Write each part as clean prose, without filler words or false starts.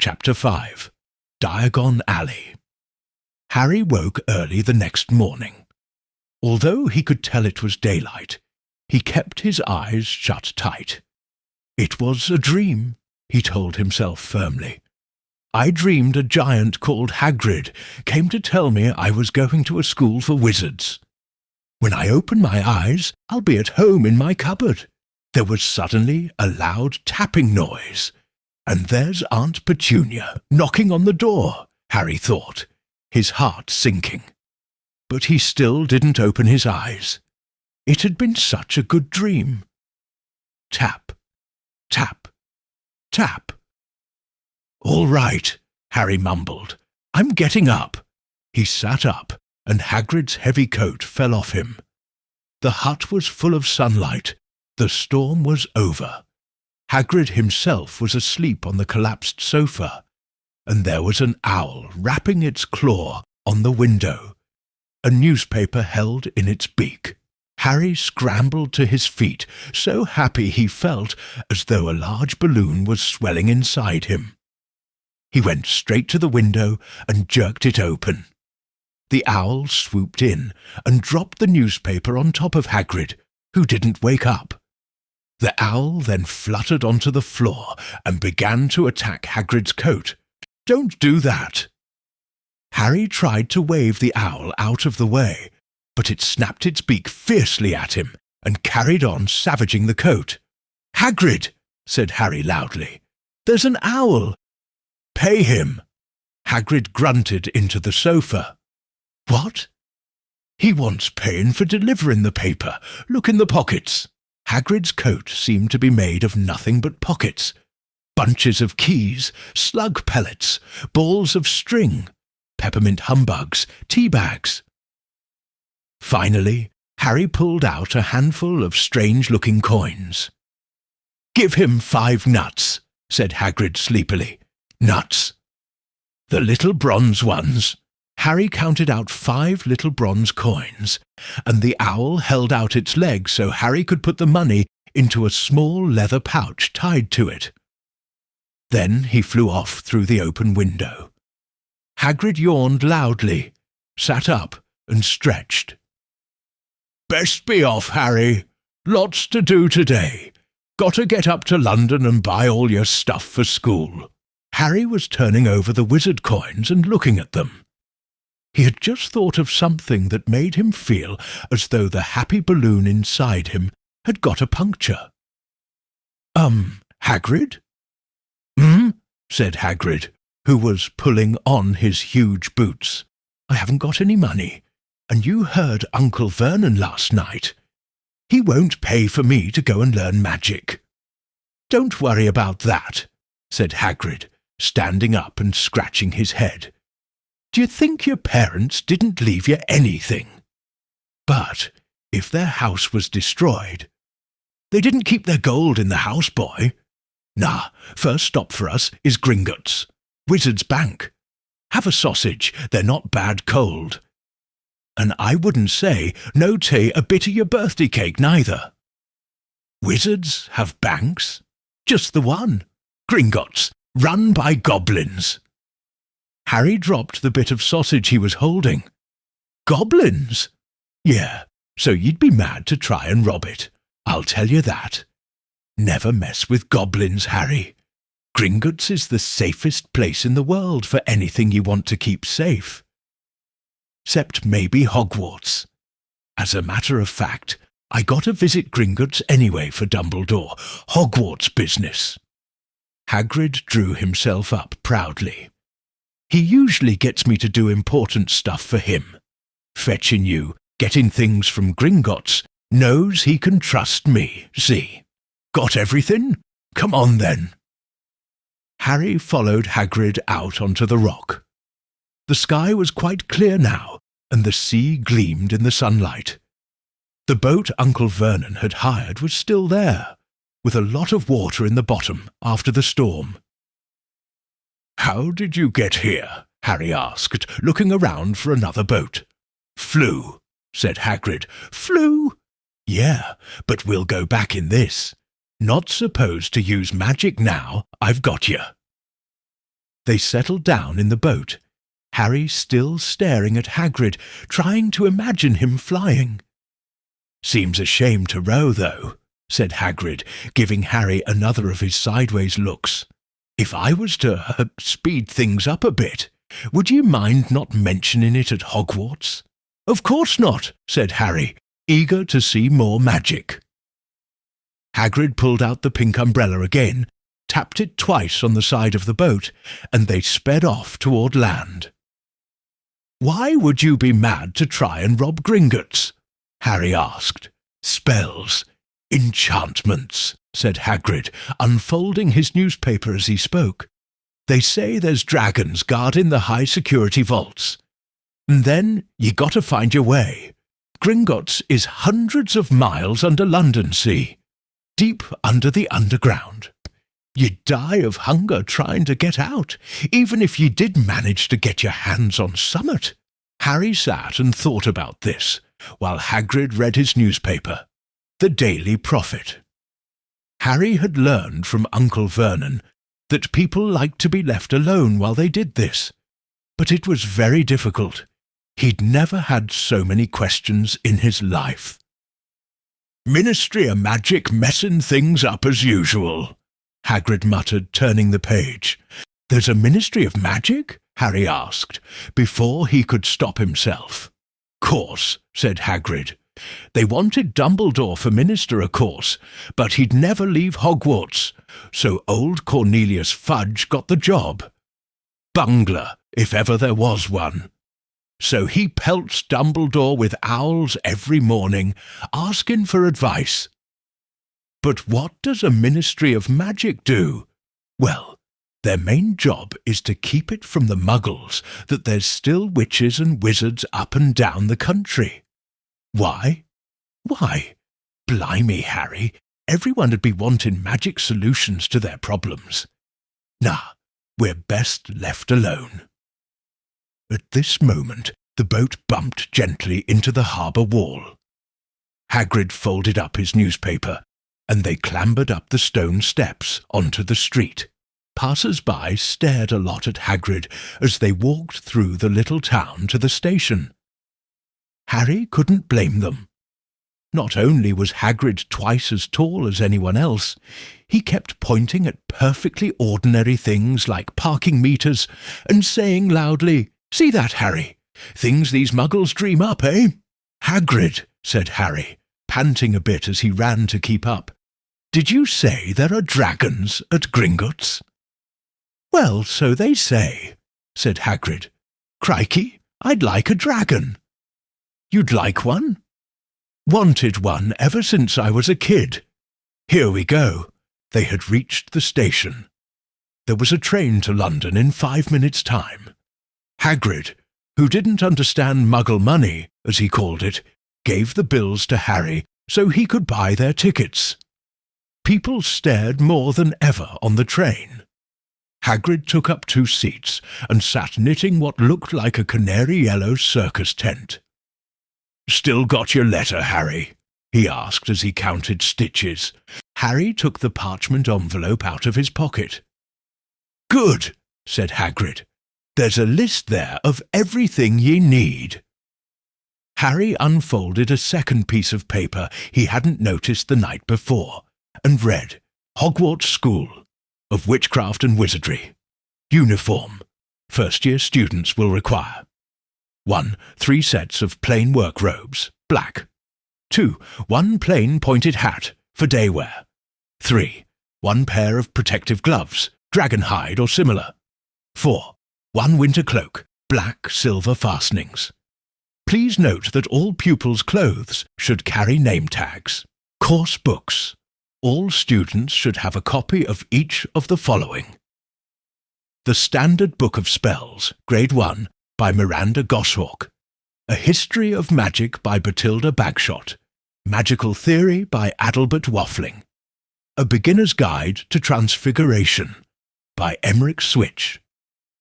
Chapter 5 Diagon Alley. Harry woke early the next morning. Although he could tell it was daylight, he kept his eyes shut tight. It was a dream, he told himself firmly. I dreamed a giant called Hagrid came to tell me I was going to a school for wizards. When I open my eyes, I'll be at home in my cupboard. There was suddenly a loud tapping noise. And there's Aunt Petunia knocking on the door, Harry thought, his heart sinking. But he still didn't open his eyes. It had been such a good dream. Tap, tap, tap. All right, Harry mumbled. I'm getting up. He sat up, and Hagrid's heavy coat fell off him. The hut was full of sunlight. The storm was over. Hagrid himself was asleep on the collapsed sofa, and there was an owl rapping its claw on the window, a newspaper held in its beak. Harry scrambled to his feet, so happy he felt as though a large balloon was swelling inside him. He went straight to the window and jerked it open. The owl swooped in and dropped the newspaper on top of Hagrid, who didn't wake up. The owl then fluttered onto the floor and began to attack Hagrid's coat. "Don't do that!" Harry tried to wave the owl out of the way, but it snapped its beak fiercely at him and carried on savaging the coat. "Hagrid!" said Harry loudly. "There's an owl!" "Pay him!" Hagrid grunted into the sofa. "What?" "He wants paying for delivering the paper. Look in the pockets." Hagrid's coat seemed to be made of nothing but pockets. Bunches of keys, slug pellets, balls of string, peppermint humbugs, tea bags. Finally, Harry pulled out a handful of strange-looking coins. "Give him 5 nuts," said Hagrid sleepily. "Nuts." "The little bronze ones." Harry counted out 5 little bronze coins, and the owl held out its leg so Harry could put the money into a small leather pouch tied to it. Then he flew off through the open window. Hagrid yawned loudly, sat up and stretched. "Best be off, Harry. Lots to do today. Gotta get up to London and buy all your stuff for school." Harry was turning over the wizard coins and looking at them. He had just thought of something that made him feel as though the happy balloon inside him had got a puncture. Hagrid?" Said Hagrid, who was pulling on his huge boots. "I haven't got any money, and you heard Uncle Vernon last night. He won't pay for me to go and learn magic." "Don't worry about that," said Hagrid, standing up and scratching his head. "Do you think your parents didn't leave you anything? But if their house was destroyed, they didn't keep their gold in the house, boy. Nah, first stop for us is Gringotts, Wizard's Bank. Have a sausage, they're not bad cold. And I wouldn't say no to a bit of your birthday cake neither." "Wizards have banks?" "Just the one. Gringotts, run by goblins." Harry dropped the bit of sausage he was holding. "Goblins?" "Yeah, so you'd be mad to try and rob it. I'll tell you that. Never mess with goblins, Harry. Gringotts is the safest place in the world for anything you want to keep safe. 'Cept maybe Hogwarts. As a matter of fact, I got to visit Gringotts anyway for Dumbledore. Hogwarts business." Hagrid drew himself up proudly. "He usually gets me to do important stuff for him. Fetching you, getting things from Gringotts, knows he can trust me, see? Got everything? Come on then." Harry followed Hagrid out onto the rock. The sky was quite clear now, and the sea gleamed in the sunlight. The boat Uncle Vernon had hired was still there, with a lot of water in the bottom after the storm. "How did you get here?" Harry asked, looking around for another boat. "Flew," said Hagrid. "Flew?" "Yeah, but we'll go back in this. Not supposed to use magic now, I've got you." They settled down in the boat, Harry still staring at Hagrid, trying to imagine him flying. "Seems a shame to row, though," said Hagrid, giving Harry another of his sideways looks. "If I was to speed things up a bit, would you mind not mentioning it at Hogwarts?" "Of course not," said Harry, eager to see more magic. Hagrid pulled out the pink umbrella again, tapped it twice on the side of the boat, and they sped off toward land. "Why would you be mad to try and rob Gringotts?" Harry asked. "Spells, enchantments," said Hagrid, unfolding his newspaper as he spoke. "They say there's dragons guarding the high-security vaults. And then you got to find your way. Gringotts is hundreds of miles under London Sea, deep under the underground. You'd die of hunger trying to get out, even if you did manage to get your hands on summit." Harry sat and thought about this, while Hagrid read his newspaper, The Daily Prophet. Harry had learned from Uncle Vernon that people liked to be left alone while they did this, but it was very difficult. He'd never had so many questions in his life. "Ministry of Magic messing things up as usual," Hagrid muttered, turning the page. "There's a Ministry of Magic?" Harry asked, before he could stop himself. "Course," said Hagrid. "They wanted Dumbledore for minister, of course, but he'd never leave Hogwarts, so old Cornelius Fudge got the job. Bungler, if ever there was one. So he pelts Dumbledore with owls every morning, asking for advice. But what does a Ministry of Magic do? Well, their main job is to keep it from the muggles that there's still witches and wizards up and down the country. Why? Why, blimey, Harry, everyone'd be wanting magic solutions to their problems. Nah, we're best left alone." At this moment, the boat bumped gently into the harbour wall. Hagrid folded up his newspaper, and they clambered up the stone steps onto the street. Passers-by stared a lot at Hagrid as they walked through the little town to the station. Harry couldn't blame them. Not only was Hagrid twice as tall as anyone else, he kept pointing at perfectly ordinary things like parking meters and saying loudly, "See that, Harry? Things these muggles dream up, eh?" "Hagrid," said Harry, panting a bit as he ran to keep up. "Did you say there are dragons at Gringotts?" "Well, so they say," said Hagrid. "Crikey, I'd like a dragon." "You'd like one?" "Wanted one ever since I was a kid. Here we go." They had reached the station. There was a train to London in 5 minutes' time. Hagrid, who didn't understand Muggle money, as he called it, gave the bills to Harry so he could buy their tickets. People stared more than ever on the train. Hagrid took up 2 seats and sat knitting what looked like a canary-yellow circus tent. "Still got your letter, Harry?" he asked as he counted stitches. Harry took the parchment envelope out of his pocket. "Good," said Hagrid. "There's a list there of everything ye need." Harry unfolded a second piece of paper he hadn't noticed the night before, and read, "Hogwarts School of Witchcraft and Wizardry. Uniform. First-year students will require. 1. 3 sets of plain work robes, black. 2. 1 plain pointed hat, for day wear. 3. 1 pair of protective gloves, dragon hide or similar. 4. 1 winter cloak, black silver fastenings. Please note that all pupils' clothes should carry name tags. Course books. All students should have a copy of each of the following: The Standard Book of Spells, Grade 1, by Miranda Goshawk. A History of Magic by Batilda Bagshot. Magical Theory by Adelbert Waffling. A Beginner's Guide to Transfiguration by Emmerich Switch.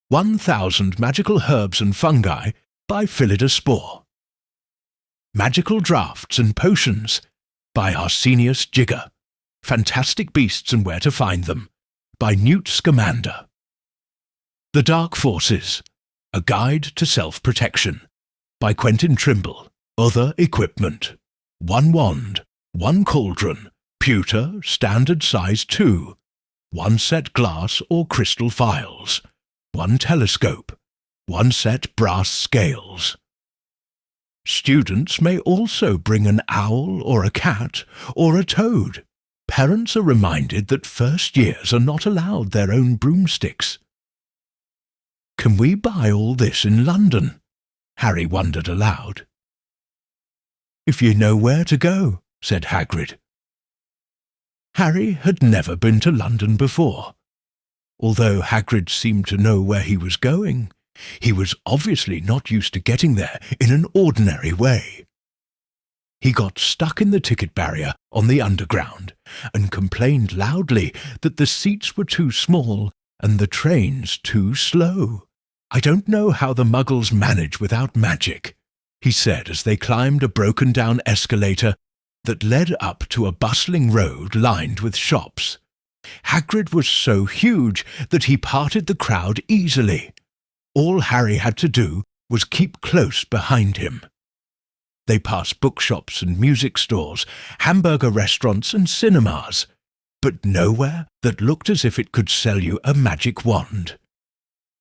1000 Magical Herbs and Fungi by Phillida Spore. Magical Draughts and Potions by Arsenius Jigger. Fantastic Beasts and Where to Find Them by Newt Scamander. The Dark Forces, A Guide to Self-Protection, by Quentin Trimble. Other equipment: 1 wand, 1 cauldron, pewter, standard size 2, 1 set glass or crystal phials, 1 telescope, 1 set brass scales. Students may also bring an owl or a cat or a toad. Parents are reminded that first years are not allowed their own broomsticks. Can we buy all this in London? Harry wondered aloud. If you know where to go, said Hagrid. Harry had never been to London before. Although Hagrid seemed to know where he was going, he was obviously not used to getting there in an ordinary way. He got stuck in the ticket barrier on the Underground and complained loudly that the seats were too small and the trains too slow. I don't know how the Muggles manage without magic, he said as they climbed a broken-down escalator that led up to a bustling road lined with shops. Hagrid was so huge that he parted the crowd easily. All Harry had to do was keep close behind him. They passed bookshops and music stores, hamburger restaurants and cinemas, but nowhere that looked as if it could sell you a magic wand.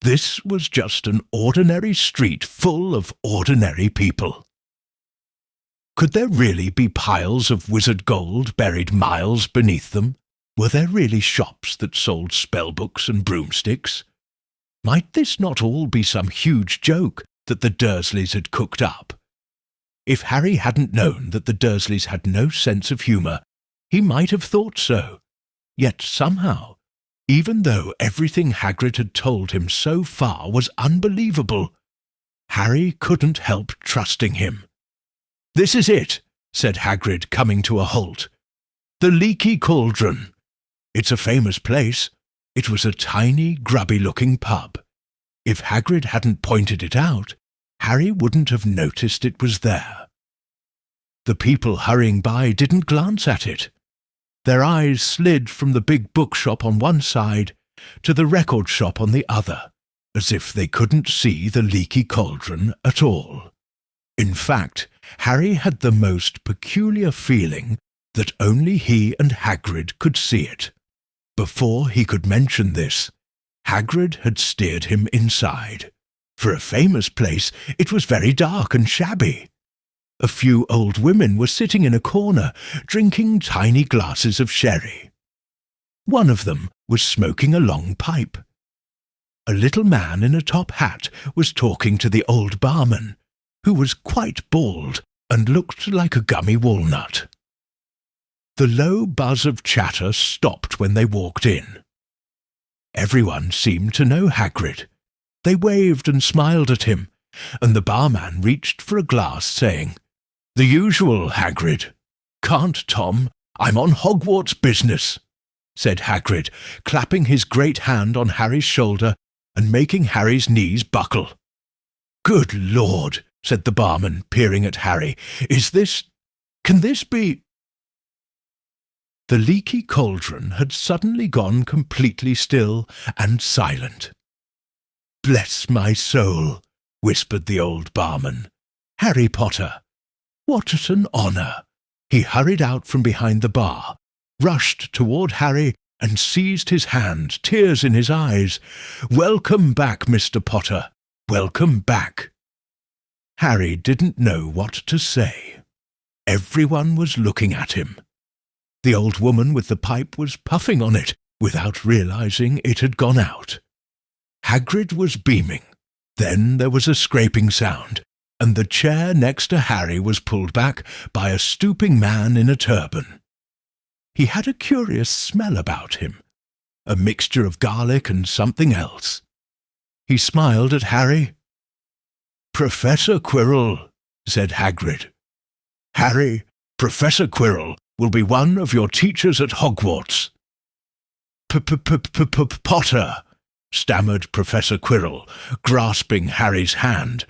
This was just an ordinary street full of ordinary people. Could there really be piles of wizard gold buried miles beneath them? Were there really shops that sold spellbooks and broomsticks? Might this not all be some huge joke that the Dursleys had cooked up? If Harry hadn't known that the Dursleys had no sense of humour, he might have thought so. Yet somehow, even though everything Hagrid had told him so far was unbelievable, Harry couldn't help trusting him. "This is it," said Hagrid, coming to a halt. "The Leaky Cauldron. It's a famous place. It was a tiny, grubby-looking pub. If Hagrid hadn't pointed it out, Harry wouldn't have noticed it was there. The people hurrying by didn't glance at it. Their eyes slid from the big bookshop on one side to the record shop on the other, as if they couldn't see the Leaky Cauldron at all. In fact, Harry had the most peculiar feeling that only he and Hagrid could see it. Before he could mention this, Hagrid had steered him inside. For a famous place, it was very dark and shabby. A few old women were sitting in a corner, drinking tiny glasses of sherry. One of them was smoking a long pipe. A little man in a top hat was talking to the old barman, who was quite bald and looked like a gummy walnut. The low buzz of chatter stopped when they walked in. Everyone seemed to know Hagrid. They waved and smiled at him, and the barman reached for a glass, saying, "The usual, Hagrid." "Can't, Tom. I'm on Hogwarts business," said Hagrid, clapping his great hand on Harry's shoulder and making Harry's knees buckle. "Good Lord," said the barman, peering at Harry. Can this be—" The Leaky Cauldron had suddenly gone completely still and silent. "Bless my soul," whispered the old barman. "Harry Potter. What an honour!" He hurried out from behind the bar, rushed toward Harry and seized his hand, tears in his eyes. "Welcome back, Mr. Potter. Welcome back." Harry didn't know what to say. Everyone was looking at him. The old woman with the pipe was puffing on it without realizing it had gone out. Hagrid was beaming. Then there was a scraping sound, and the chair next to Harry was pulled back by a stooping man in a turban. He had a curious smell about him, a mixture of garlic and something else. He smiled at Harry. "Professor Quirrell," said Hagrid. "Harry, Professor Quirrell will be one of your teachers at Hogwarts." "Potter," stammered Professor Quirrell, grasping Harry's hand.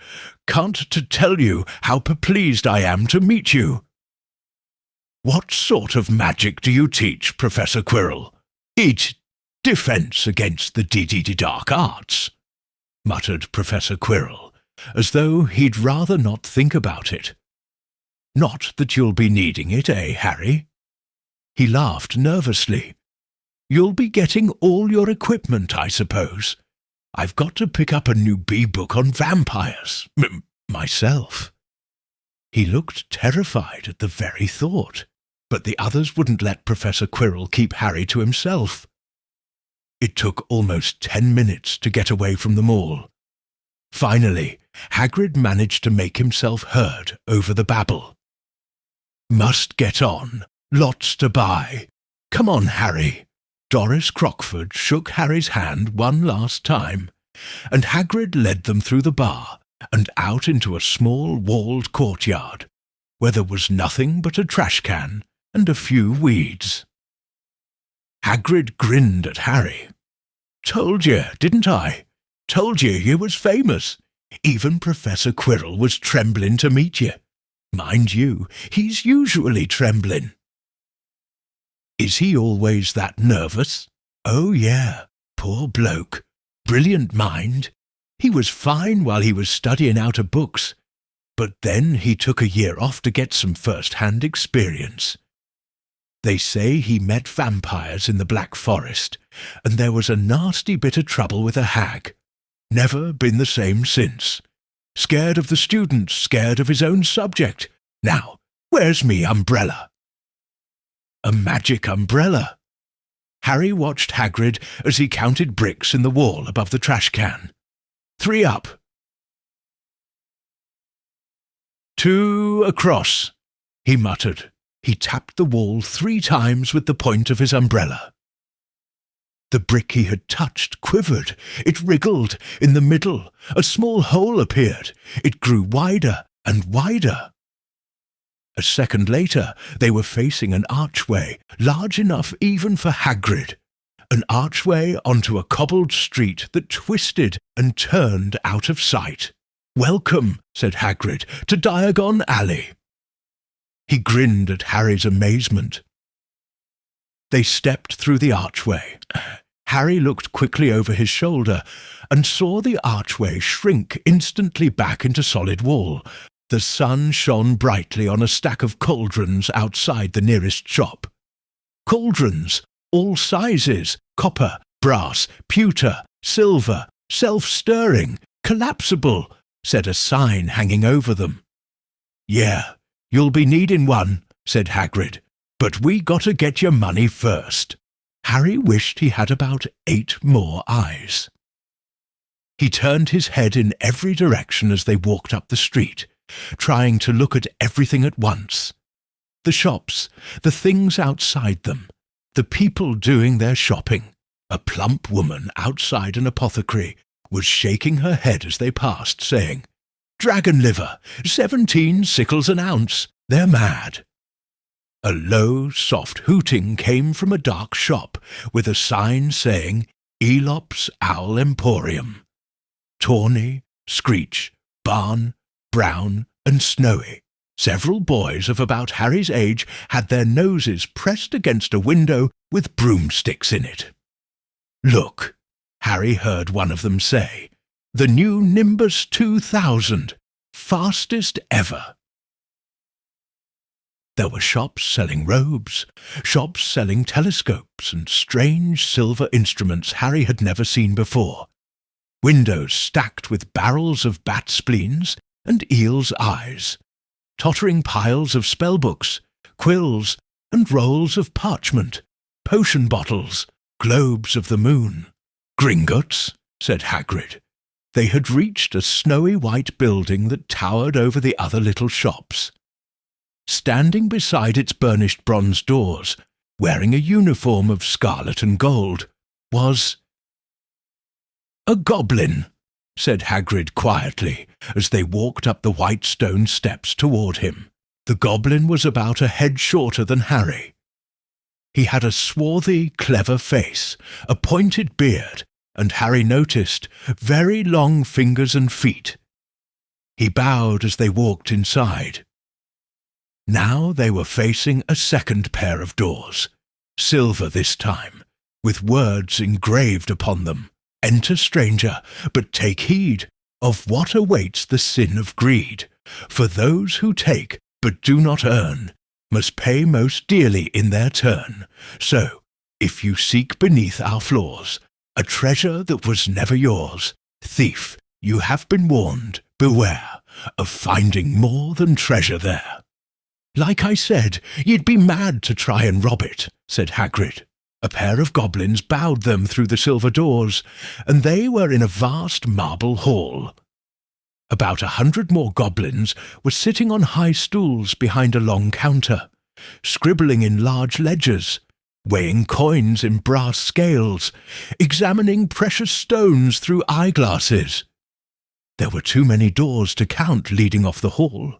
"Can't to tell you how pleased I am to meet you." "What sort of magic do you teach, Professor Quirrell?" "Defense against the dark arts," muttered Professor Quirrell, as though he'd rather not think about it. "Not that you'll be needing it, eh, Harry?" He laughed nervously. "You'll be getting all your equipment, I suppose. I've got to pick up a new bee book on vampires, myself." He looked terrified at the very thought, but the others wouldn't let Professor Quirrell keep Harry to himself. It took almost 10 minutes to get away from them all. Finally, Hagrid managed to make himself heard over the babble. "Must get on. Lots to buy. Come on, Harry." Doris Crockford shook Harry's hand one last time, and Hagrid led them through the bar and out into a small walled courtyard, where there was nothing but a trash can and a few weeds. Hagrid grinned at Harry. "Told you, didn't I? Told you was famous. Even Professor Quirrell was trembling to meet you. Mind you, he's usually trembling." "Is he always that nervous?" "Oh, yeah. Poor bloke. Brilliant mind. He was fine while he was studying out of books, but then he took a year off to get some first-hand experience. They say he met vampires in the Black Forest, and there was a nasty bit of trouble with a hag. Never been the same since. Scared of the students, scared of his own subject. Now, where's me umbrella?" A magic umbrella. Harry watched Hagrid as he counted bricks in the wall above the trash can. 3 up. 2 across, he muttered. He tapped the wall 3 times with the point of his umbrella. The brick he had touched quivered. It wriggled. In the middle, a small hole appeared. It grew wider and wider. A second later, they were facing an archway, large enough even for Hagrid. An archway onto a cobbled street that twisted and turned out of sight. "Welcome," said Hagrid, "to Diagon Alley." He grinned at Harry's amazement. They stepped through the archway. Harry looked quickly over his shoulder and saw the archway shrink instantly back into solid wall. The sun shone brightly on a stack of cauldrons outside the nearest shop. Cauldrons, all sizes, copper, brass, pewter, silver, self-stirring, collapsible, said a sign hanging over them. "Yeah, you'll be needing one," said Hagrid, "but we gotta get your money first." Harry wished he had about 8 more eyes. He turned his head in every direction as they walked up the street, trying to look at everything at once. The shops, the things outside them, the people doing their shopping. A plump woman outside an apothecary was shaking her head as they passed, saying, "Dragon liver, 17 sickles an ounce. They're mad." A low, soft hooting came from a dark shop with a sign saying, "Elop's Owl Emporium." Tawny, Screech, Barn, Brown and Snowy, several boys of about Harry's age, had their noses pressed against a window with broomsticks in it. "Look," Harry heard one of them say, "the new Nimbus 2000, fastest ever." There were shops selling robes, shops selling telescopes and strange silver instruments Harry had never seen before, windows stacked with barrels of bat spleens and eel's eyes, tottering piles of spellbooks, quills, and rolls of parchment, potion bottles, globes of the moon. "Gringotts," said Hagrid. They had reached a snowy white building that towered over the other little shops. Standing beside its burnished bronze doors, wearing a uniform of scarlet and gold, was a goblin, said Hagrid quietly, as they walked up the white stone steps toward him. The goblin was about a head shorter than Harry. He had a swarthy, clever face, a pointed beard, and Harry noticed very long fingers and feet. He bowed as they walked inside. Now they were facing a second pair of doors, silver this time, with words engraved upon them. Enter, stranger, but take heed of what awaits the sin of greed. For those who take, but do not earn, must pay most dearly in their turn. So, if you seek beneath our floors a treasure that was never yours, thief, you have been warned, beware of finding more than treasure there. Like I said, you'd be mad to try and rob it, said Hagrid. A pair of goblins bowed them through the silver doors, and they were in a vast marble hall. About 100 more goblins were sitting on high stools behind a long counter, scribbling in large ledgers, weighing coins in brass scales, examining precious stones through eyeglasses. There were too many doors to count leading off the hall,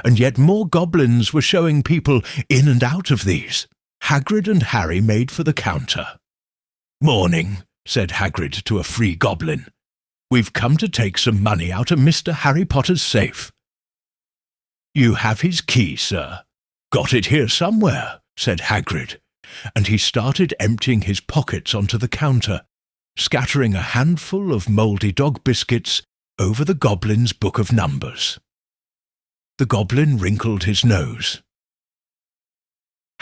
and yet more goblins were showing people in and out of these. Hagrid and Harry made for the counter. "Morning," said Hagrid to a free goblin. "We've come to take some money out of Mr. Harry Potter's safe." "You have his key, sir." "Got it here somewhere," said Hagrid, and he started emptying his pockets onto the counter, scattering a handful of mouldy dog biscuits over the goblin's book of numbers. The goblin wrinkled his nose.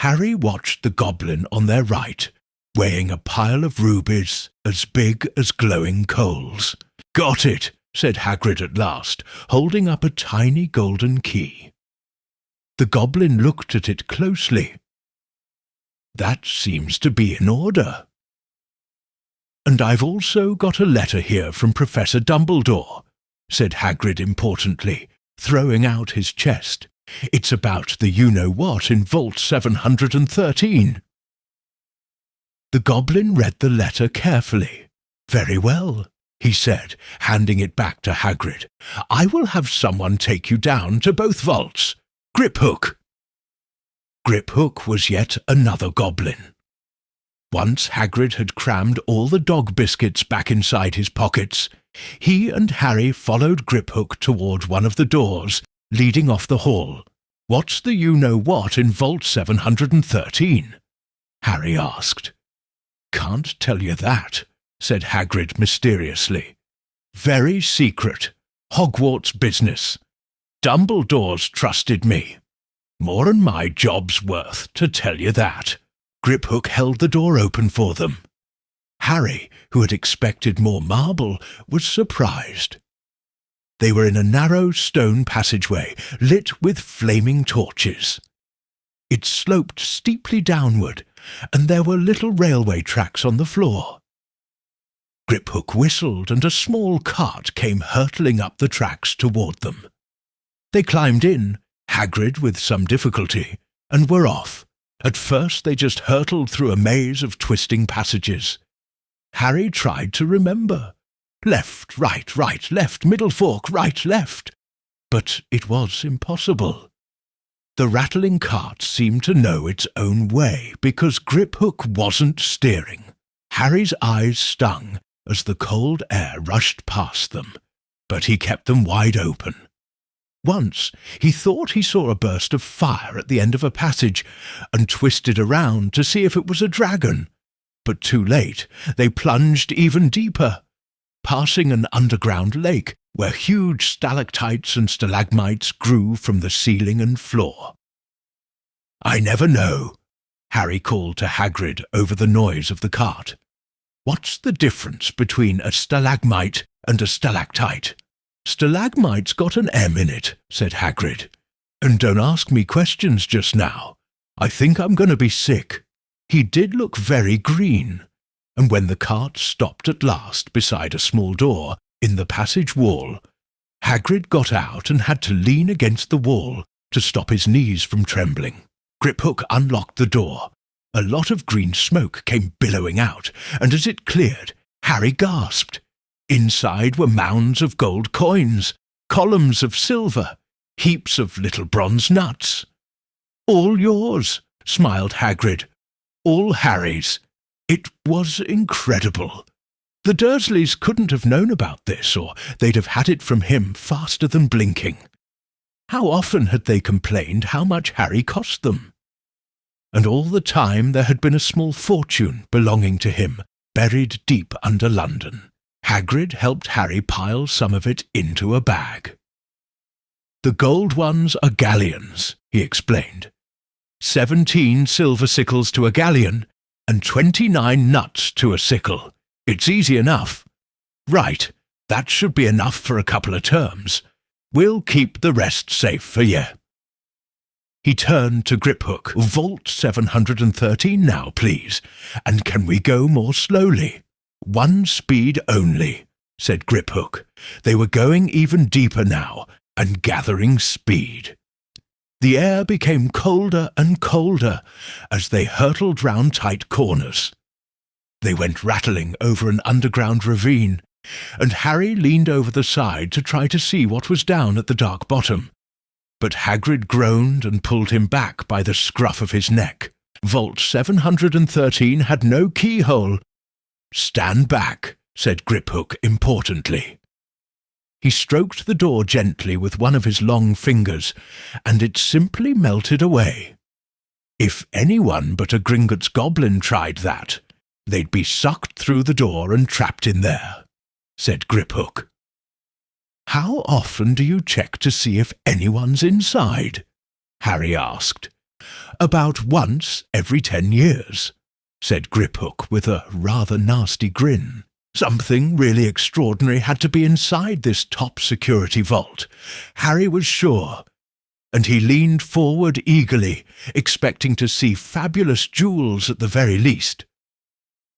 Harry watched the goblin on their right, weighing a pile of rubies as big as glowing coals. "Got it," said Hagrid at last, holding up a tiny golden key. The goblin looked at it closely. "That seems to be in order. And I've also got a letter here from Professor Dumbledore," said Hagrid importantly, throwing out his chest. "It's about the you-know-what in Vault 713. The goblin read the letter carefully. "Very well," he said, handing it back to Hagrid. "I will have someone take you down to both vaults. Griphook." Griphook was yet another goblin. Once Hagrid had crammed all the dog biscuits back inside his pockets, he and Harry followed Griphook toward one of the doors leading off the hall. "What's the you-know-what in Vault 713? Harry asked. "Can't tell you that," said Hagrid mysteriously. "Very secret. Hogwarts business. Dumbledore's trusted me. More'n my job's worth to tell you that." Griphook held the door open for them. Harry, who had expected more marble, was surprised. They were in a narrow stone passageway lit with flaming torches. It sloped steeply downward, and there were little railway tracks on the floor. Griphook whistled, and a small cart came hurtling up the tracks toward them. They climbed in, Hagrid with some difficulty, and were off. At first they just hurtled through a maze of twisting passages. Harry tried to remember. Left, right, right, left, middle fork, right, left. But it was impossible. The rattling cart seemed to know its own way because Griphook wasn't steering. Harry's eyes stung as the cold air rushed past them, but he kept them wide open. Once he thought he saw a burst of fire at the end of a passage and twisted around to see if it was a dragon. But too late, they plunged even deeper, passing an underground lake where huge stalactites and stalagmites grew from the ceiling and floor. "I never know," Harry called to Hagrid over the noise of the cart. "What's the difference between a stalagmite and a stalactite?" "Stalagmite's got an M in it," said Hagrid. "And don't ask me questions just now. I think I'm going to be sick." He did look very green, and when the cart stopped at last beside a small door in the passage wall, Hagrid got out and had to lean against the wall to stop his knees from trembling. Griphook unlocked the door. A lot of green smoke came billowing out, and as it cleared, Harry gasped. Inside were mounds of gold coins, columns of silver, heaps of little bronze nuts. "All yours," smiled Hagrid. "All Harry's." It was incredible. The Dursleys couldn't have known about this, or they'd have had it from him faster than blinking. How often had they complained how much Harry cost them? And all the time there had been a small fortune belonging to him, buried deep under London. Hagrid helped Harry pile some of it into a bag. "The gold ones are galleons," he explained. 17 silver sickles to a galleon, and 29 nuts to a sickle. It's easy enough. Right, that should be enough for a couple of terms. We'll keep the rest safe for you." He turned to Griphook. "Vault 713 now, please, and can we go more slowly?" "One speed only," said Griphook. They were going even deeper now, and gathering speed. The air became colder and colder as they hurtled round tight corners. They went rattling over an underground ravine, and Harry leaned over the side to try to see what was down at the dark bottom. But Hagrid groaned and pulled him back by the scruff of his neck. Vault 713 had no keyhole. "Stand back," said Griphook importantly. He stroked the door gently with one of his long fingers, and it simply melted away. If anyone but a Gringotts goblin tried that, they'd be sucked through the door and trapped in there, said Griphook. "How often do you check to see if anyone's inside?" Harry asked. "About once every 10 years, said Griphook with a rather nasty grin. Something really extraordinary had to be inside this top security vault, Harry was sure, and he leaned forward eagerly, expecting to see fabulous jewels at the very least.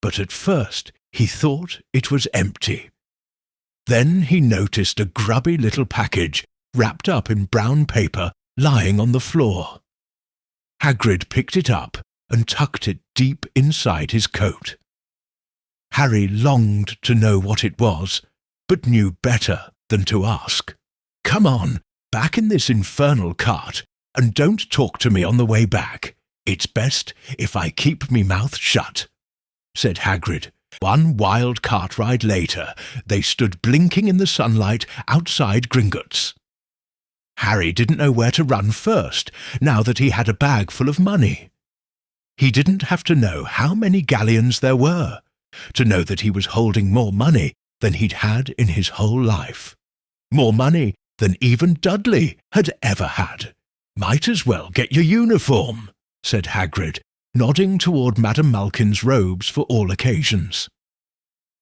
But at first he thought it was empty. Then he noticed a grubby little package wrapped up in brown paper lying on the floor. Hagrid picked it up and tucked it deep inside his coat. Harry longed to know what it was, but knew better than to ask. "Come on, back in this infernal cart, and don't talk to me on the way back. It's best if I keep me mouth shut," said Hagrid. One wild cart ride later, they stood blinking in the sunlight outside Gringotts. Harry didn't know where to run first, now that he had a bag full of money. He didn't have to know how many galleons there were, to know that he was holding more money than he'd had in his whole life. More money than even Dudley had ever had. "Might as well get your uniform," said Hagrid, nodding toward Madame Malkin's robes for all occasions.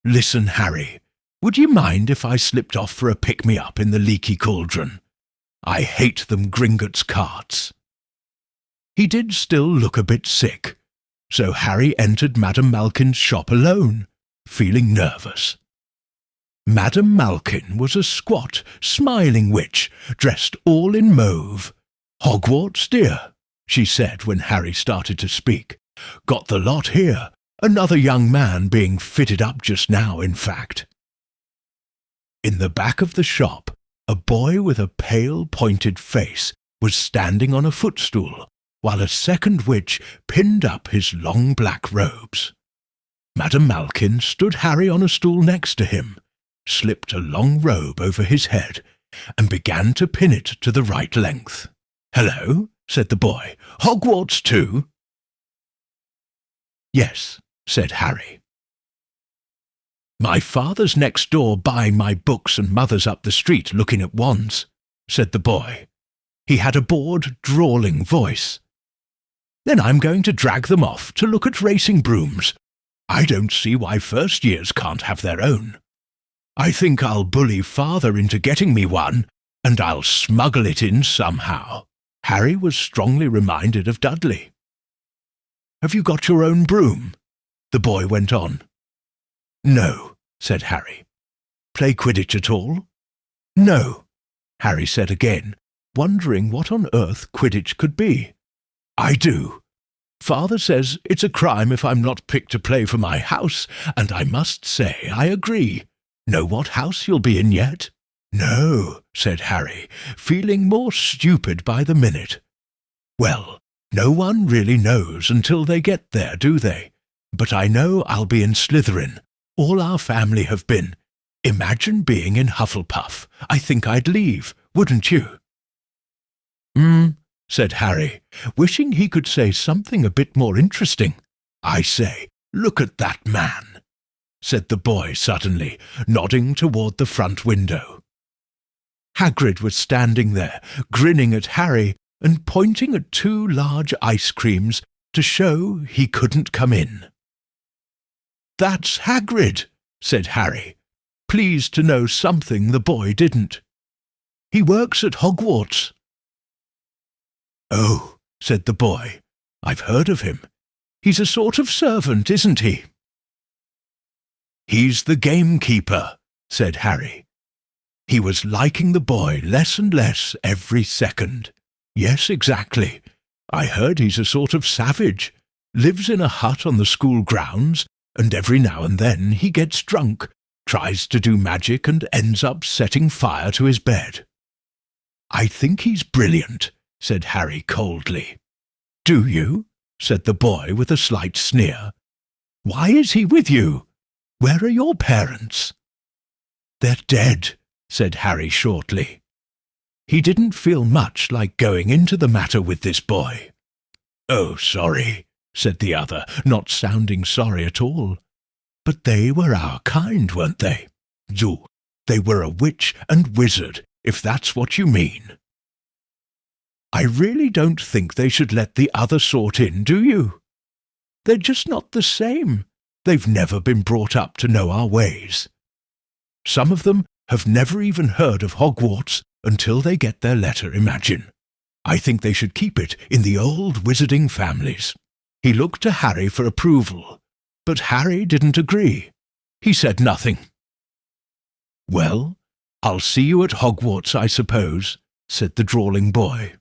"Listen, Harry, would you mind if I slipped off for a pick-me-up in the leaky cauldron? I hate them Gringotts carts." He did still look a bit sick, so Harry entered Madame Malkin's shop alone, feeling nervous. Madame Malkin was a squat, smiling witch, dressed all in mauve. "Hogwarts, dear," she said when Harry started to speak. "Got the lot here. Another young man being fitted up just now, in fact." In the back of the shop, a boy with a pale, pointed face was standing on a footstool, while a second witch pinned up his long black robes. Madame Malkin stood Harry on a stool next to him, slipped a long robe over his head, and began to pin it to the right length. "Hello," said the boy. "Hogwarts too?" "Yes," said Harry. "My father's next door buying my books and mother's up the street looking at wands," said the boy. He had a bored, drawling voice. "Then I'm going to drag them off to look at racing brooms. I don't see why first years can't have their own. I think I'll bully father into getting me one, and I'll smuggle it in somehow." Harry was strongly reminded of Dudley. "Have you got your own broom?" the boy went on. "No," said Harry. "Play Quidditch at all?" "No," Harry said again, wondering what on earth Quidditch could be. "I do. Father says it's a crime if I'm not picked to play for my house, and I must say I agree. Know what house you'll be in yet?" "No," said Harry, feeling more stupid by the minute. "Well, no one really knows until they get there, do they? But I know I'll be in Slytherin. All our family have been. Imagine being in Hufflepuff. I think I'd leave, wouldn't you?" Said Harry, wishing he could say something a bit more interesting. "I say, look at that man." said the boy suddenly, nodding toward the front window. Hagrid was standing there, grinning at Harry and pointing at 2 large ice creams to show he couldn't come in. "That's Hagrid," said Harry, pleased to know something the boy didn't. "He works at Hogwarts." "Oh," said the boy, "I've heard of him. He's a sort of servant, isn't he?" "He's the gamekeeper," said Harry. He was liking the boy less and less every second. "Yes, exactly. I heard he's a sort of savage, lives in a hut on the school grounds, and every now and then he gets drunk, tries to do magic and ends up setting fire to his bed." "I think he's brilliant," said Harry coldly. "Do you?" said the boy with a slight sneer. "Why is he with you? Where are your parents?" "They're dead," said Harry shortly. He didn't feel much like going into the matter with this boy. "Oh, sorry," said the other, not sounding sorry at all. "But they were our kind, weren't they? They were a witch and wizard, if that's what you mean." "I really don't think they should let the other sort in, do you? They're just not the same. They've never been brought up to know our ways. Some of them have never even heard of Hogwarts until they get their letter, imagine. I think they should keep it in the old wizarding families." He looked to Harry for approval, but Harry didn't agree. He said nothing. "Well, I'll see you at Hogwarts, I suppose," said the drawling boy.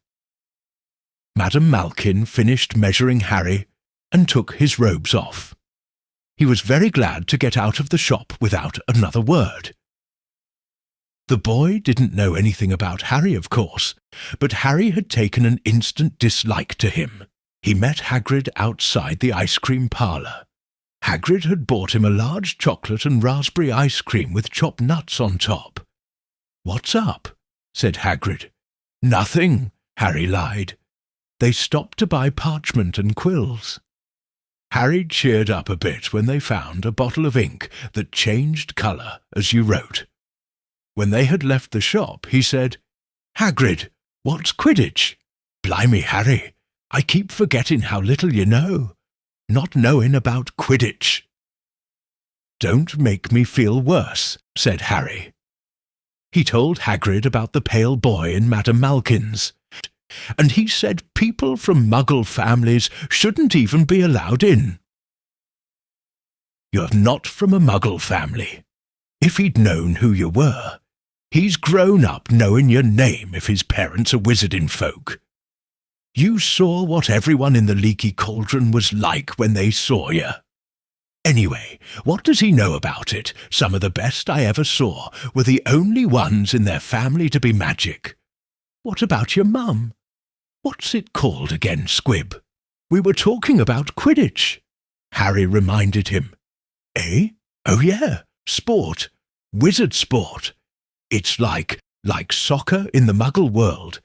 Madame Malkin finished measuring Harry and took his robes off. He was very glad to get out of the shop without another word. The boy didn't know anything about Harry, of course, but Harry had taken an instant dislike to him. He met Hagrid outside the ice cream parlour. Hagrid had bought him a large chocolate and raspberry ice cream with chopped nuts on top. "What's up?" said Hagrid. "Nothing," Harry lied. "They stopped to buy parchment and quills." Harry cheered up a bit when they found a bottle of ink that changed colour as you wrote. When they had left the shop, he said, "Hagrid, what's Quidditch? Blimey, Harry, I keep forgetting how little you know. Not knowing about Quidditch." "Don't make me feel worse," said Harry. He told Hagrid about the pale boy in Madame Malkin's, and he said people from Muggle families shouldn't even be allowed in. "You're not from a Muggle family. If he'd known who you were, he's grown up knowing your name if his parents are wizarding folk. You saw what everyone in the Leaky Cauldron was like when they saw you. Anyway, what does he know about it? Some of the best I ever saw were the only ones in their family to be magic. What about your mum? What's it called again, Squib? We were talking about Quidditch," Harry reminded him. "Eh? Oh yeah, sport. Wizard sport. It's like soccer in the Muggle world.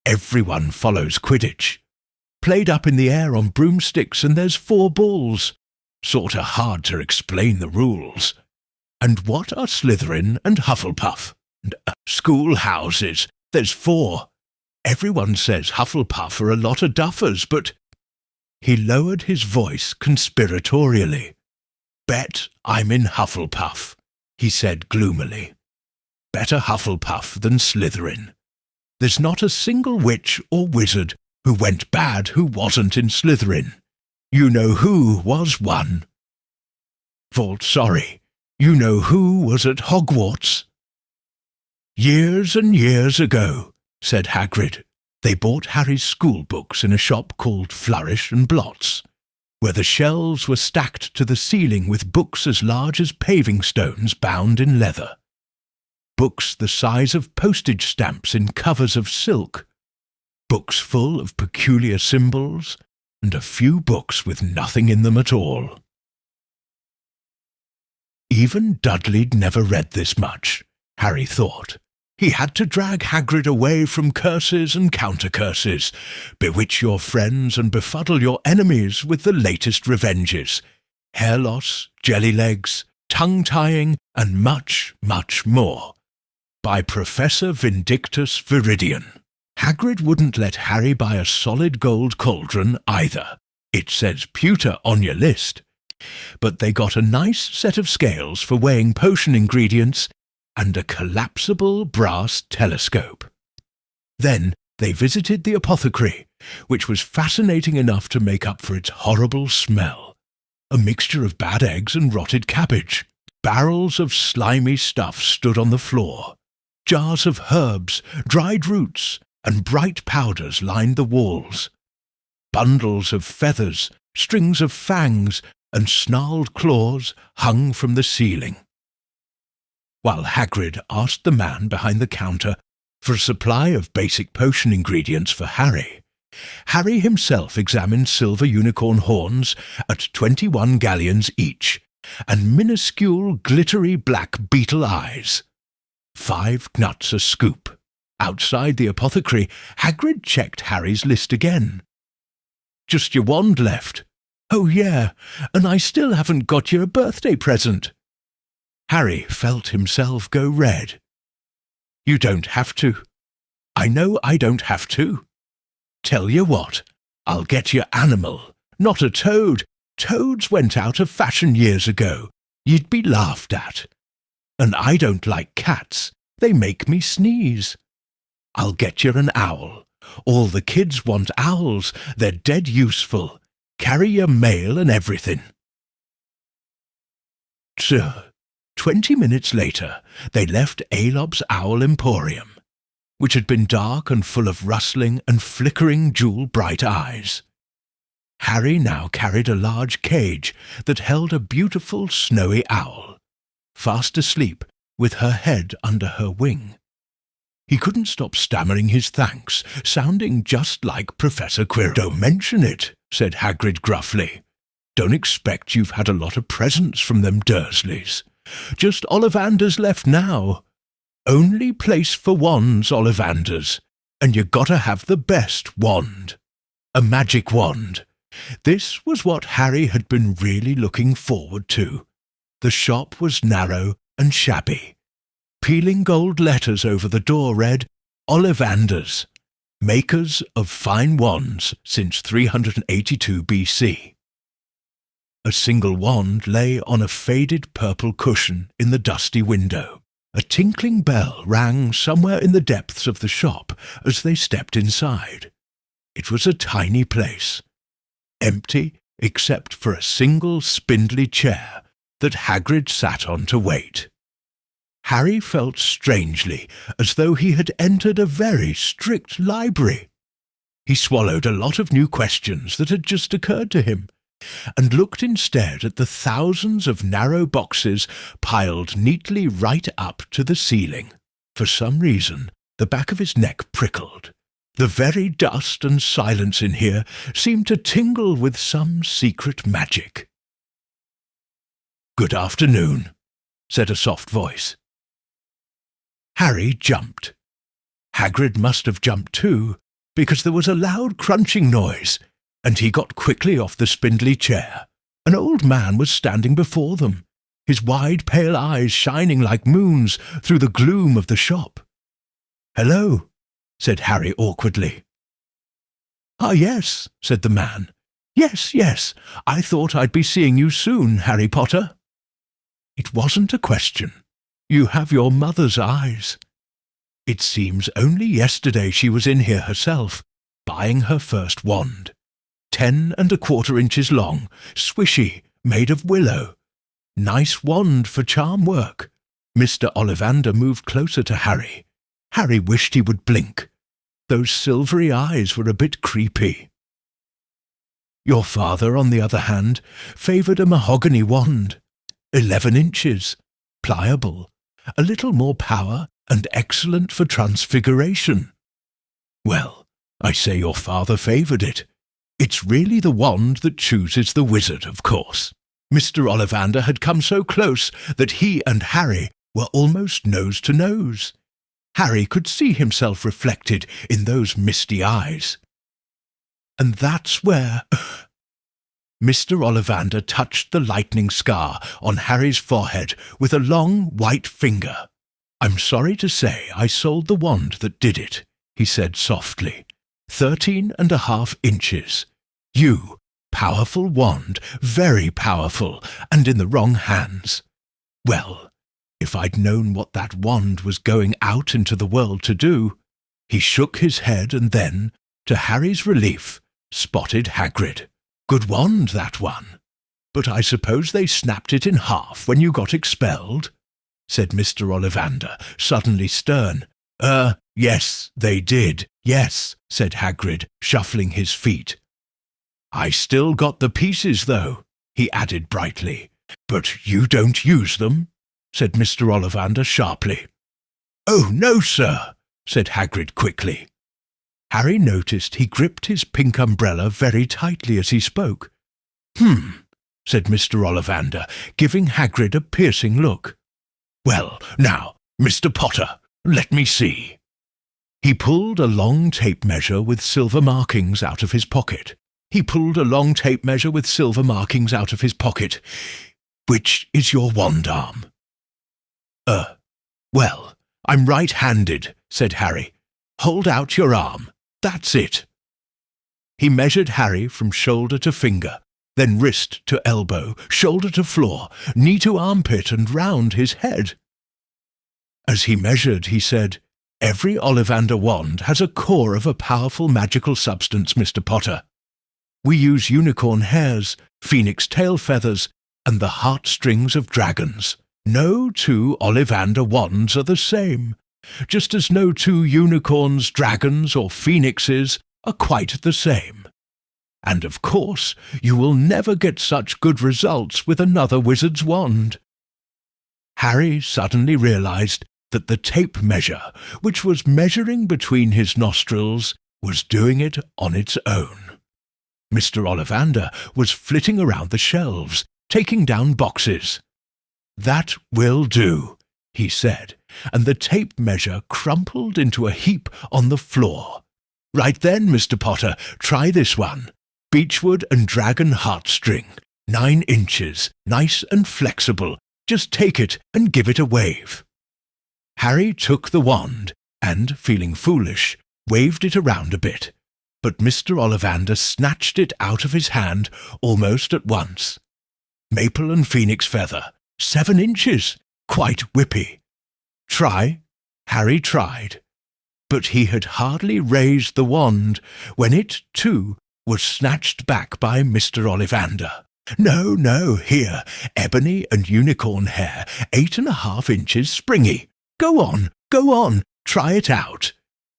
Everyone follows Quidditch. Played up in the air on broomsticks and there's 4 balls. Sorta hard to explain the rules. And what are Slytherin and Hufflepuff? And schoolhouses. There's 4. Everyone says Hufflepuff are a lot of duffers, but—" He lowered his voice conspiratorially. "Bet I'm in Hufflepuff," he said gloomily. "Better Hufflepuff than Slytherin. There's not a single witch or wizard who went bad who wasn't in Slytherin. You know who was one. Sorry, you know who was at Hogwarts?" "Years and years ago," said Hagrid. They bought Harry's school books in a shop called Flourish and Blots, where the shelves were stacked to the ceiling with books as large as paving stones bound in leather. Books the size of postage stamps in covers of silk. Books full of peculiar symbols, and a few books with nothing in them at all. Even Dudley'd never read this much, Harry thought. He had to drag Hagrid away from curses and counter-curses, bewitch your friends and befuddle your enemies with the latest revenges, hair loss, jelly legs, tongue-tying, and much, much more, by Professor Vindictus Viridian. Hagrid wouldn't let Harry buy a solid gold cauldron either. It says pewter on your list. But they got a nice set of scales for weighing potion ingredients and a collapsible brass telescope. Then they visited the apothecary, which was fascinating enough to make up for its horrible smell. A mixture of bad eggs and rotted cabbage. Barrels of slimy stuff stood on the floor. Jars of herbs, dried roots, and bright powders lined the walls. Bundles of feathers, strings of fangs, and snarled claws hung from the ceiling. While Hagrid asked the man behind the counter for a supply of basic potion ingredients for Harry, Harry himself examined silver unicorn horns at 21 galleons each, and minuscule glittery black beetle eyes. 5 nuts a scoop. Outside the apothecary, Hagrid checked Harry's list again. "Just your wand left. Oh yeah, and I still haven't got you a birthday present." Harry felt himself go red. "You don't have to." "I know I don't have to." "Tell you what, I'll get you animal, not a toad. Toads went out of fashion years ago. You'd be laughed at. And I don't like cats. They make me sneeze. I'll get you an owl. All the kids want owls. They're dead useful. Carry your mail and everything." 20 minutes later, they left Aelop's Owl Emporium, which had been dark and full of rustling and flickering jewel-bright eyes. Harry now carried a large cage that held a beautiful snowy owl, fast asleep with her head under her wing. He couldn't stop stammering his thanks, sounding just like Professor Quirrell. "Don't mention it," said Hagrid gruffly. "Don't expect you've had a lot of presents from them Dursleys. Just Ollivanders left now. Only place for wands, Ollivanders, and you gotta have the best wand. A magic wand." This was what Harry had been really looking forward to. The shop was narrow and shabby. Peeling gold letters over the door read, "Ollivanders, makers of fine wands since 382 BC. A single wand lay on a faded purple cushion in the dusty window. A tinkling bell rang somewhere in the depths of the shop as they stepped inside. It was a tiny place, empty except for a single spindly chair that Hagrid sat on to wait. Harry felt strangely as though he had entered a very strict library. He swallowed a lot of new questions that had just occurred to him, and looked instead at the thousands of narrow boxes piled neatly right up to the ceiling. For some reason, the back of his neck prickled. The very dust and silence in here seemed to tingle with some secret magic. "Good afternoon," said a soft voice. Harry jumped. Hagrid must have jumped too, because there was a loud crunching noise, and he got quickly off the spindly chair. An old man was standing before them, his wide pale eyes shining like moons through the gloom of the shop. "Hello," said Harry awkwardly. "Ah, yes," said the man. Yes, I thought I'd be seeing you soon, Harry Potter." "It wasn't a question. You have your mother's eyes. It seems only yesterday she was in here herself, buying her first wand. 10¼ inches long, swishy, made of willow. Nice wand for charm work." Mr. Ollivander moved closer to Harry. Harry wished he would blink. Those silvery eyes were a bit creepy. "Your father, on the other hand, favoured a mahogany wand. 11 inches, pliable, a little more power, and excellent for transfiguration." "Well, I say your father favoured it. It's really the wand that chooses the wizard, of course." Mr. Ollivander had come so close that he and Harry were almost nose to nose. Harry could see himself reflected in those misty eyes. "And that's where—" Mr. Ollivander touched the lightning scar on Harry's forehead with a long white finger. "I'm sorry to say I sold the wand that did it," he said softly. 13.5 inches. You, powerful wand, very powerful, and in the wrong hands. Well, if I'd known what that wand was going out into the world to do." He shook his head and then, to Harry's relief, spotted Hagrid. "Good wand, that one. But I suppose they snapped it in half when you got expelled?" said Mr. Ollivander, suddenly stern. Yes, they did. Yes," said Hagrid, shuffling his feet. "I still got the pieces, though," he added brightly. "But you don't use them?" said Mr. Ollivander sharply. "Oh, no, sir," said Hagrid quickly. Harry noticed he gripped his pink umbrella very tightly as he spoke. Said Mr. Ollivander, giving Hagrid a piercing look. "Well, now, Mr. Potter, let me see." He pulled a long tape measure with silver markings out of his pocket. "Which is your wand arm?" Well, I'm right-handed," said Harry. "Hold out your arm. That's it." He measured Harry from shoulder to finger, then wrist to elbow, shoulder to floor, knee to armpit, and round his head. As he measured, he said, "Every Ollivander wand has a core of a powerful magical substance, Mr. Potter. We use unicorn hairs, phoenix tail feathers, and the heartstrings of dragons. No two Ollivander wands are the same, just as no two unicorns, dragons, or phoenixes are quite the same. And of course, you will never get such good results with another wizard's wand." Harry suddenly realized that the tape measure, which was measuring between his nostrils, was doing it on its own. Mr. Ollivander was flitting around the shelves, taking down boxes. "That will do," he said, and the tape measure crumpled into a heap on the floor. "Right then, Mr. Potter, try this one. Beechwood and dragon heartstring, 9 inches, nice and flexible. Just take it and give it a wave." Harry took the wand and, feeling foolish, waved it around a bit, but Mr. Ollivander snatched it out of his hand almost at once. "Maple and phoenix feather, 7 inches, quite whippy." "Try." Harry tried, but he had hardly raised the wand when it, too, was snatched back by Mr. Ollivander. No, here, ebony and unicorn hair, 8.5 inches springy. Go on, try it out."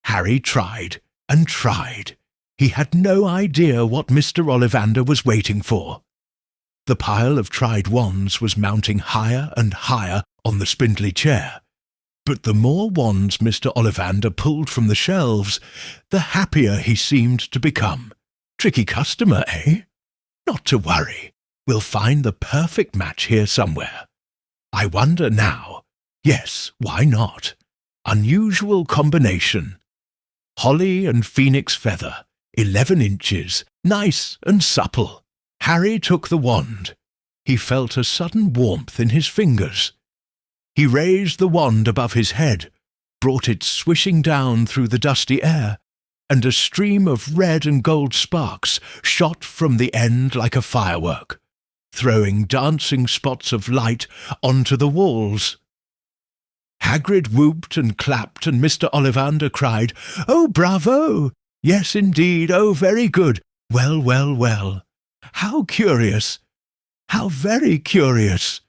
Harry tried and tried. He had no idea what Mr. Ollivander was waiting for. The pile of tried wands was mounting higher and higher on the spindly chair, but the more wands Mr. Ollivander pulled from the shelves, the happier he seemed to become. Tricky customer, eh? Not to worry. We'll find the perfect match here somewhere. I wonder now. Yes, why not? Unusual combination. Holly and phoenix feather, 11 inches, nice and supple. Harry took the wand. He felt a sudden warmth in his fingers. He raised the wand above his head, brought it swishing down through the dusty air, and a stream of red and gold sparks shot from the end like a firework, throwing dancing spots of light onto the walls. Hagrid whooped and clapped, and Mr. Ollivander cried, "Oh, bravo! Yes, indeed, oh, very good! Well. How curious! How very curious!"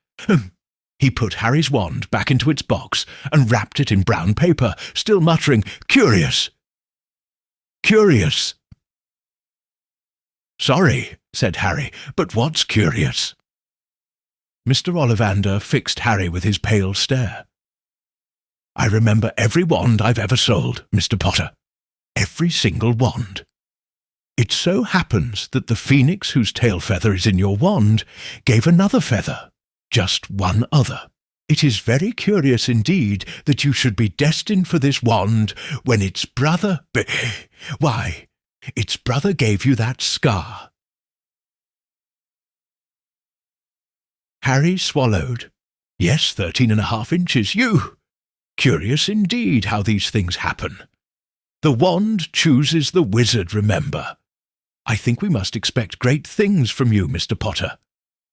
He put Harry's wand back into its box and wrapped it in brown paper, still muttering, "Curious! Curious!" "Sorry," said Harry, "but what's curious?" Mr. Ollivander fixed Harry with his pale stare. "I remember every wand I've ever sold, Mr. Potter. Every single wand. It so happens that the phoenix whose tail feather is in your wand gave another feather, just one other. It is very curious indeed that you should be destined for this wand when its brother... Why, its brother gave you that scar." Harry swallowed. Yes, 13.5 inches, you! Curious indeed how these things happen. The wand chooses the wizard, remember. I think we must expect great things from you, Mr. Potter.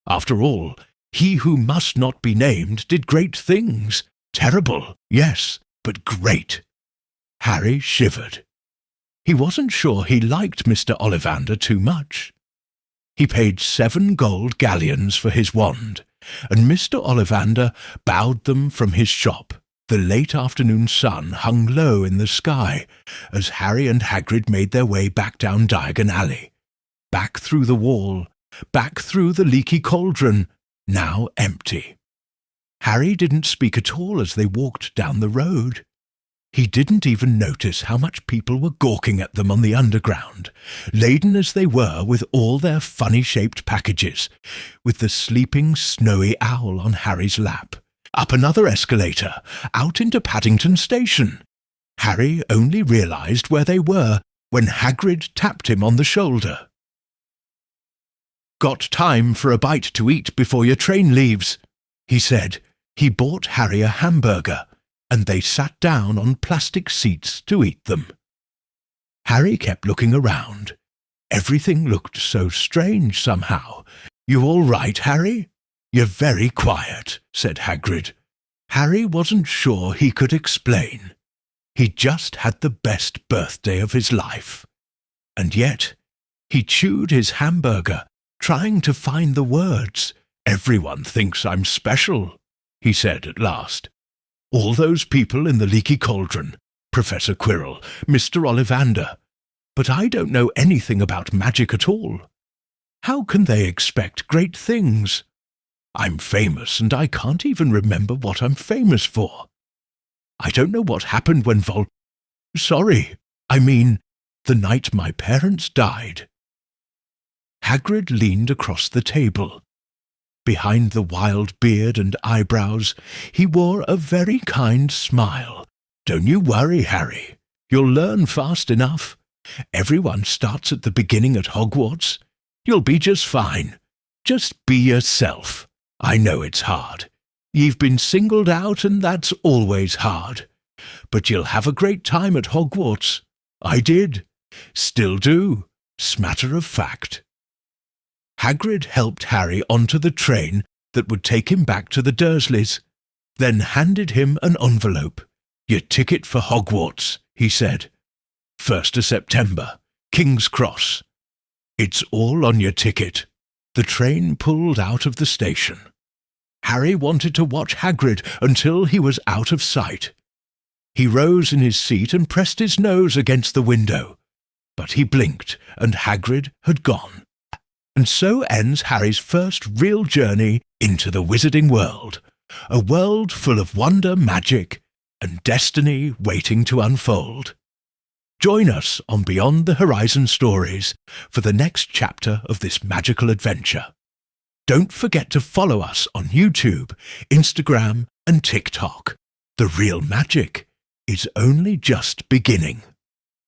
After all, he who must not be named did great things. Terrible, yes, but great. Harry shivered. He wasn't sure he liked Mr. Ollivander too much. He paid 7 gold galleons for his wand, and Mr. Ollivander bowed them from his shop. The late afternoon sun hung low in the sky as Harry and Hagrid made their way back down Diagon Alley, back through the wall, back through the leaky cauldron, now empty. Harry didn't speak at all as they walked down the road. He didn't even notice how much people were gawking at them on the underground, laden as they were with all their funny-shaped packages, with the sleeping snowy owl on Harry's lap. Up another escalator, out into Paddington Station. Harry only realised where they were when Hagrid tapped him on the shoulder. "Got time for a bite to eat before your train leaves," he said. He bought Harry a hamburger, and they sat down on plastic seats to eat them. Harry kept looking around. Everything looked so strange somehow. "You all right, Harry?" "You're very quiet," said Hagrid. Harry wasn't sure he could explain. He just had the best birthday of his life. And yet, he chewed his hamburger, trying to find the words. "Everyone thinks I'm special," he said at last. "All those people in the leaky cauldron, Professor Quirrell, Mr. Ollivander. But I don't know anything about magic at all. How can they expect great things? I'm famous, and I can't even remember what I'm famous for. I don't know what happened when Sorry, I mean, the night my parents died." Hagrid leaned across the table. Behind the wild beard and eyebrows, he wore a very kind smile. "Don't you worry, Harry. You'll learn fast enough. Everyone starts at the beginning at Hogwarts. You'll be just fine. Just be yourself. I know it's hard. You've been singled out, and that's always hard. But you'll have a great time at Hogwarts. I did. Still do. Smatter of fact." Hagrid helped Harry onto the train that would take him back to the Dursleys, then handed him an envelope. "Your ticket for Hogwarts," he said. "1st of September, King's Cross. It's all on your ticket." The train pulled out of the station. Harry wanted to watch Hagrid until he was out of sight. He rose in his seat and pressed his nose against the window. But he blinked, and Hagrid had gone. And so ends Harry's first real journey into the wizarding world, a world full of wonder, magic, and destiny waiting to unfold. Join us on Beyond the Horizon Stories for the next chapter of this magical adventure. Don't forget to follow us on YouTube, Instagram, and TikTok. The real magic is only just beginning.